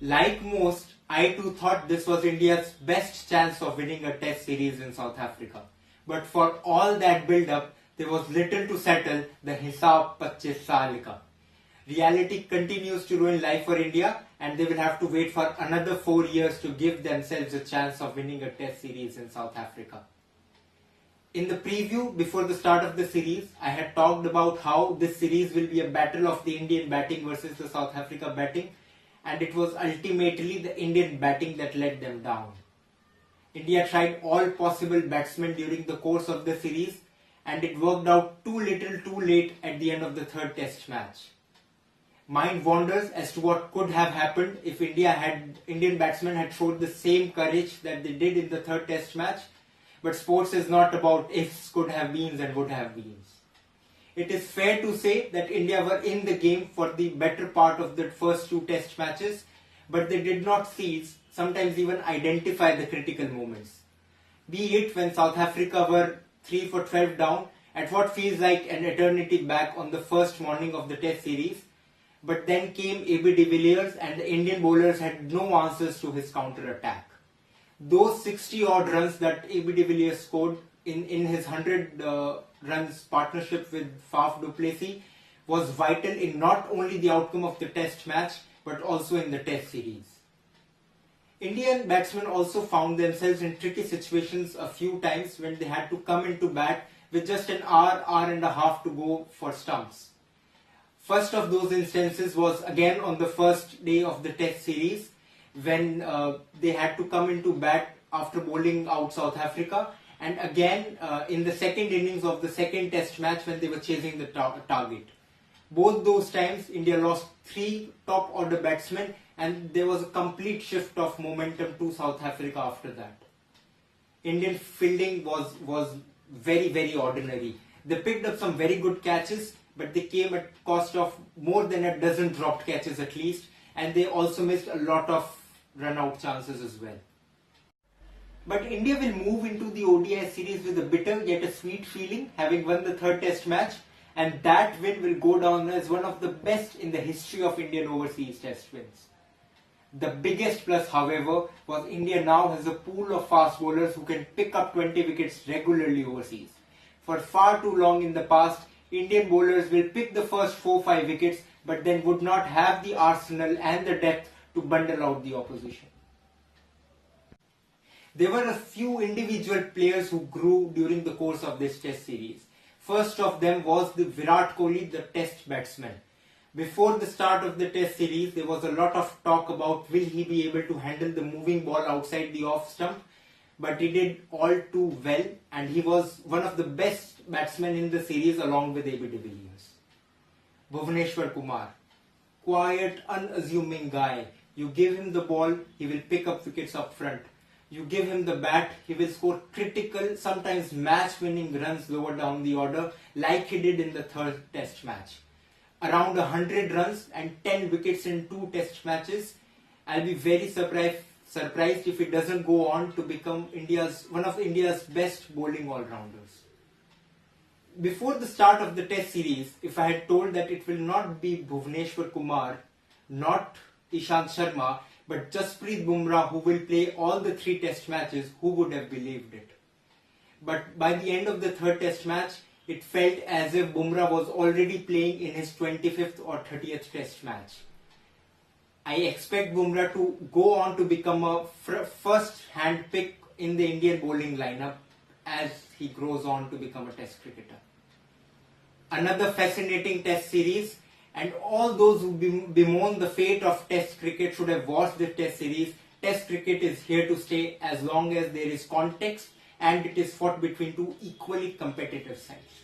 Like most, I too thought this was India's best chance of winning a test series in South Africa. But for all that build-up, there was little to settle the Hisab 25 saal ka. Reality continues to ruin life for India, and they will have to wait for another 4 years to give themselves a chance of winning a test series in South Africa. In the preview before the start of the series, I had talked about how this series will be a battle of the Indian batting versus the South Africa batting, and it was ultimately the Indian batting that let them down. India tried all possible batsmen during the course of the series, and it worked out too little too late at the end of the third test match. Mind wanders as to what could have happened if Indian batsmen had showed the same courage that they did in the third test match. But sports is not about ifs, could have beens and would have beens. It is fair to say that India were in the game for the better part of the first two test matches, but they did not seize, sometimes even identify the critical moments. Be it when South Africa were 3 for 12 down at what feels like an eternity back on the first morning of the test series, but then came AB de Villiers and the Indian bowlers had no answers to his counter-attack. Those 60 odd runs that AB de Villiers scored in his 100 runs partnership with Faf du Plessis was vital in not only the outcome of the test match but also in the test series. Indian batsmen also found themselves in tricky situations a few times when they had to come into bat with just an hour and a half to go for stumps. First of those instances was again on the first day of the test series when they had to come into bat after bowling out South Africa, and again in the second innings of the second test match when they were chasing the target. Both those times India lost 3 top order batsmen and there was a complete shift of momentum to South Africa after that. Indian fielding was very ordinary. They picked up some very good catches, but they came at cost of more than a dozen dropped catches at least, and they also missed a lot of run-out chances as well. But India will move into the ODI series with a bitter yet a sweet feeling, having won the third test match, and that win will go down as one of the best in the history of Indian overseas test wins. The biggest plus, however, was India now has a pool of fast bowlers who can pick up 20 wickets regularly overseas. For far too long in the past, Indian bowlers will pick the first 4-5 wickets but then would not have the arsenal and the depth to bundle out the opposition. There were a few individual players who grew during the course of this test series. First of them was the Virat Kohli, the test batsman. Before the start of the test series, there was a lot of talk about will he be able to handle the moving ball outside the off stump, but he did all too well and he was one of the best batsmen in the series along with AB de Villiers. Bhuvneshwar Kumar, quiet, unassuming guy. You give him the ball, he will pick up wickets up front. You give him the bat, he will score critical, sometimes match-winning runs lower down the order like he did in the third test match. Around 100 runs and 10 wickets in 2 test matches. I'll be very surprised if it doesn't go on to become one of India's best bowling all-rounders. Before the start of the test series, if I had told that it will not be Bhuvneshwar Kumar, not Ishant Sharma, but Jasprit Bumrah who will play all the 3 test matches, who would have believed it? But by the end of the third test match, it felt as if Bumrah was already playing in his 25th or 30th test match. I expect Bumrah to go on to become a first-hand pick in the Indian bowling lineup as he grows on to become a test cricketer. Another fascinating test series, and all those who bemoan the fate of test cricket should have watched the test series. Test cricket is here to stay as long as there is context and it is fought between 2 equally competitive sides.